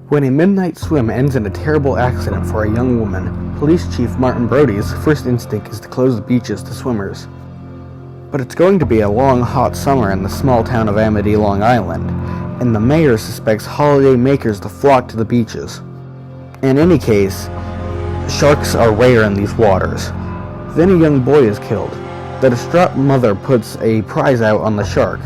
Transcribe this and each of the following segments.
When a midnight swim ends in a terrible accident for a young woman, Police Chief Martin Brody's first instinct is to close the beaches to swimmers. But it's going to be a long, hot summer in the small town of Amity, Long Island, and the mayor suspects holiday makers to flock to the beaches. In any case, sharks are rare in these waters. Then a young boy is killed. The distraught mother puts a prize out on the shark,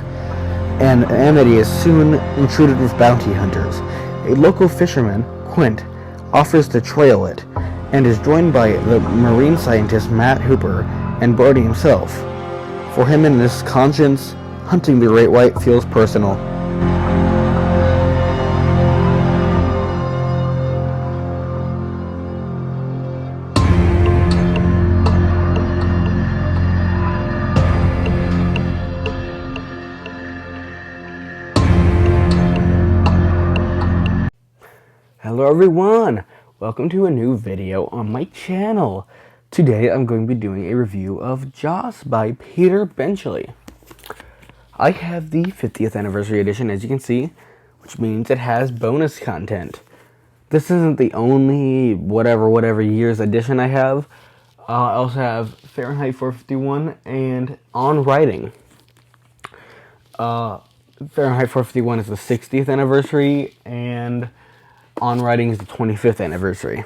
and Amity is soon intruded with bounty hunters. A local fisherman, Quint, offers to trail it, and is joined by the marine scientist Matt Hooper and Brody himself. For him and his conscience, hunting the great white feels personal. Hello everyone! Welcome to a new video on my channel. Today I'm going to be doing a review of Jaws by Peter Benchley. I have the 50th anniversary edition, as you can see, which means it has bonus content. This isn't the only whatever year's edition I have. I also have Fahrenheit 451 and On Writing. Fahrenheit 451 is the 60th anniversary, and On Writing is the 25th anniversary.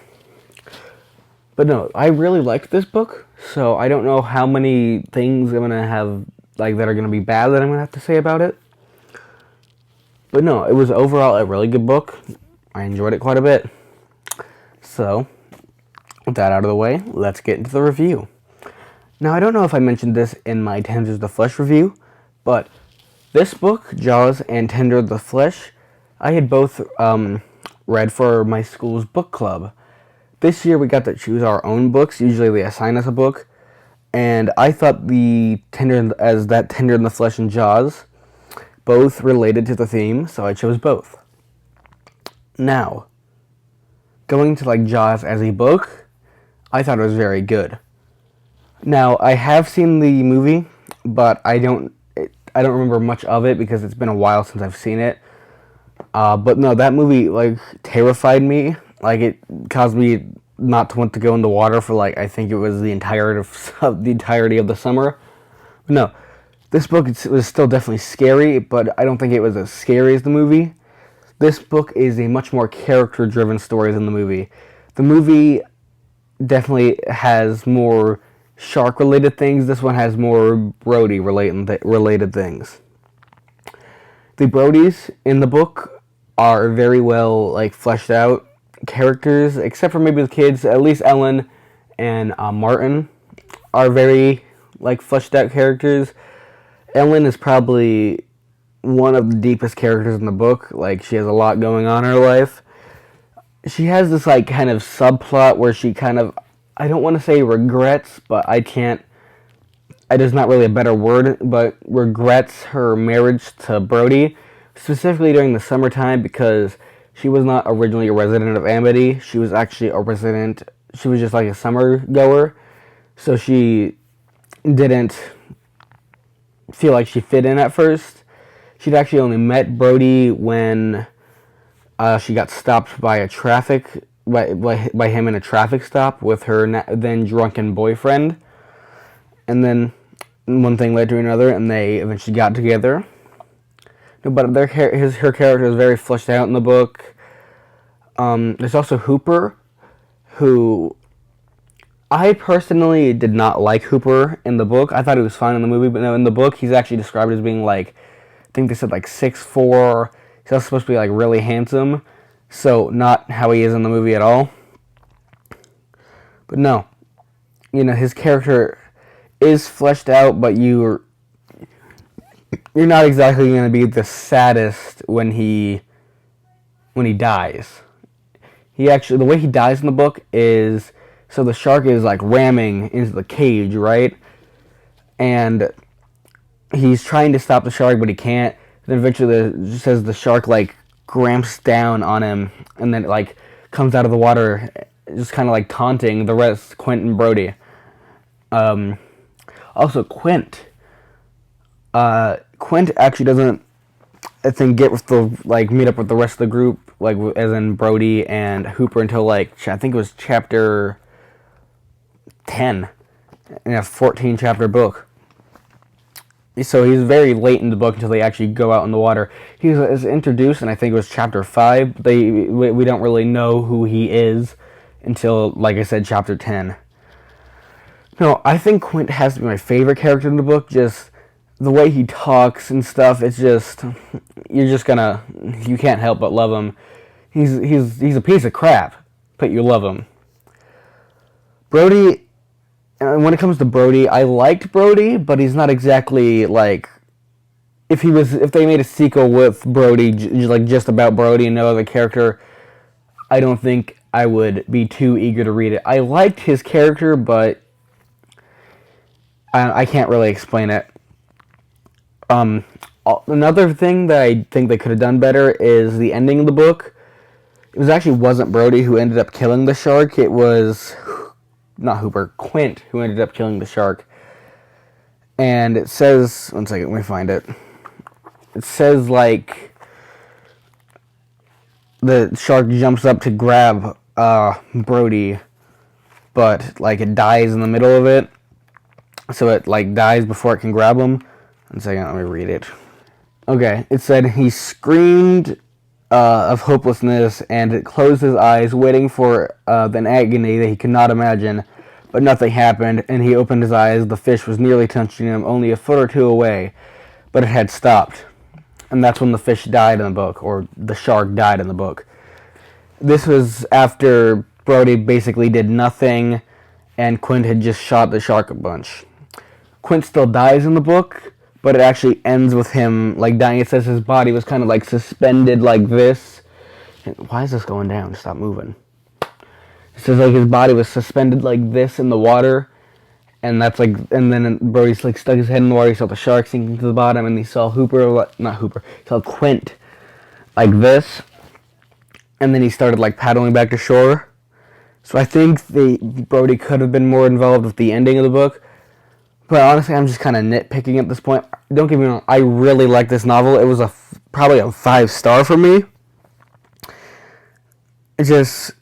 But no, I really like this book, so I don't know how many things I'm gonna have that are gonna be bad that I'm gonna have to say about it. But no, it was overall a really good book. I enjoyed it quite a bit. So, with that out of the way, let's get into the review. Now, I don't know if I mentioned this in my Tender of the Flesh review, but this book, Jaws and Tender of the Flesh, I had both read for my school's book club. This year we got to choose our own books. Usually they assign us a book, and I thought the Tender in the Flesh and Jaws both related to the theme, so I chose both. Now, going to Jaws as a book, I thought it was very good. Now, I have seen the movie, but I don't remember much of it because it's been a while since I've seen it. But no, that movie, terrified me. It caused me not to want to go in the water for, I think it was the entirety of the summer. But no, this book was still definitely scary, but I don't think it was as scary as the movie. This book is a much more character-driven story than the movie. The movie definitely has more shark-related things. This one has more Brody-related things. The Brodies in the book are very well, fleshed out characters, except for maybe the kids. At least Ellen and Martin are very, fleshed out characters. Ellen is probably one of the deepest characters in the book. She has a lot going on in her life. She has this, kind of subplot where she I don't want to say regrets, but it is not really a better word, but regrets her marriage to Brody, specifically during the summertime, because she was not originally a resident of Amity. She was actually a resident. She was just a summer goer, so she didn't feel like she fit in at first. She'd actually only met Brody when she got stopped by by him in a traffic stop with her then drunken boyfriend. And then one thing led to another, and they eventually got together. But her character is very fleshed out in the book. There's also Hooper, who I personally did not like Hooper in the book. I thought he was fine in the movie, but no, in the book he's actually described as being I think they said 6'4". He's also supposed to be really handsome, so not how he is in the movie at all. But no, his character is fleshed out, but you're not exactly going to be the saddest when he dies. The way he dies in the book is, so the shark is ramming into the cage, right? And he's trying to stop the shark, but he can't. Then eventually the shark gramps down on him, and then it comes out of the water, just kind of taunting the rest, Quint and Brody. Also, Quint actually doesn't, I think, get with the, meet up with the rest of the group like as in Brody and Hooper, until like I think it was chapter 10 in a 14 chapter book. So he's very late in the book until they actually go out in the water. He is introduced, and I think it was chapter 5. We don't really know who he is until, like I said, chapter 10. No, I think Quint has to be my favorite character in the book. Just the way he talks and stuff. It's just you can't help but love him. He's a piece of crap, but you love him. Brody. And when it comes to Brody, I liked Brody, but he's not exactly like if they made a sequel with Brody, like just about Brody and no other character, I don't think I would be too eager to read it. I liked his character, but I can't really explain it. Another thing that I think they could have done better is the ending of the book. It wasn't Brody who ended up killing the shark. It was not Hooper, Quint, who ended up killing the shark. And it says, one second, let me find it. It says, like, the shark jumps up to grab Brody, but, like, it dies in the middle of it. So it, like, dies before it can grab him. One second, let me read it. Okay, it said, he screamed of hopelessness and closed his eyes, waiting for an agony that he could not imagine, but nothing happened, and he opened his eyes. The fish was nearly touching him, only a foot or two away, but it had stopped. And that's when the fish died in the book, or the shark died in the book. This was after Brody basically did nothing, and Quint had just shot the shark a bunch. Quint still dies in the book, but it actually ends with him, like, dying. It says his body was kind of, like, suspended like this. Why is this going down? Stop moving. It says, like, his body was suspended like this in the water. And that's, like, and then Brody's, like, stuck his head in the water. He saw the shark sinking to the bottom. And he saw he saw Quint like this. And then he started, like, paddling back to shore. So I think Brody could have been more involved with the ending of the book. But honestly, I'm just kind of nitpicking at this point. Don't get me wrong, I really like this novel. It was probably a 5-star for me. It's just,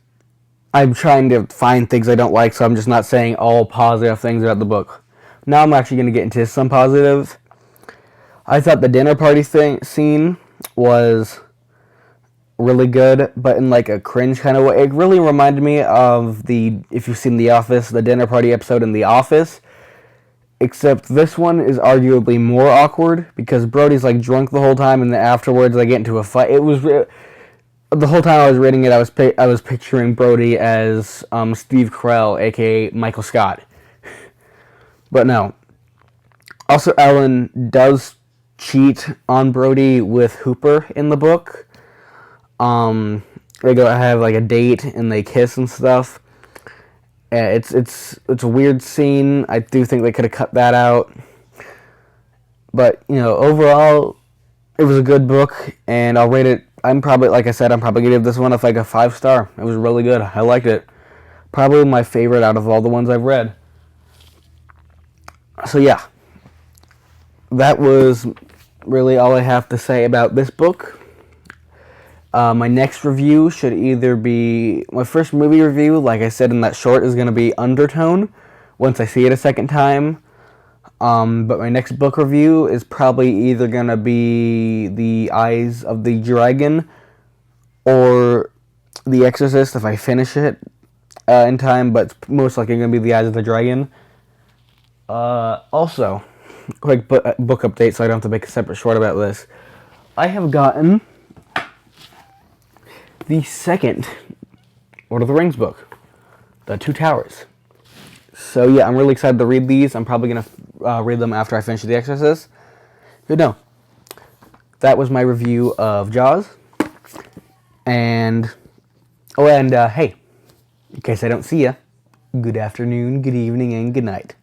I'm trying to find things I don't like, so I'm just not saying all positive things about the book. Now I'm actually going to get into some positives. I thought the dinner party scene was really good, but in like a cringe kind of way. It really reminded me of if you've seen The Office, the dinner party episode in The Office. Except this one is arguably more awkward because Brody's like drunk the whole time, and then afterwards they get into a fight. It was the whole time I was reading it, I was picturing Brody as Steve Carell, aka Michael Scott. But no. Also, Ellen does cheat on Brody with Hooper in the book. They go have like a date and they kiss and stuff. It's a weird scene. I do think they could have cut that out. But, you know, overall, it was a good book, and I'll rate it. I'm probably going to give this one a 5-star. It was really good. I liked it. Probably my favorite out of all the ones I've read. So, yeah. That was really all I have to say about this book. My next review should either be... My first movie review, like I said in that short, is going to be Undertone, once I see it a second time. But my next book review is probably either going to be The Eyes of the Dragon or The Exorcist if I finish it in time, but it's most likely going to be The Eyes of the Dragon. Also, quick book update so I don't have to make a separate short about this. I have gotten the second Lord of the Rings book, The Two Towers. So yeah, I'm really excited to read these. I'm probably going to read them after I finish The Exorcist. But no, that was my review of Jaws. And, hey, in case I don't see ya, good afternoon, good evening, and good night.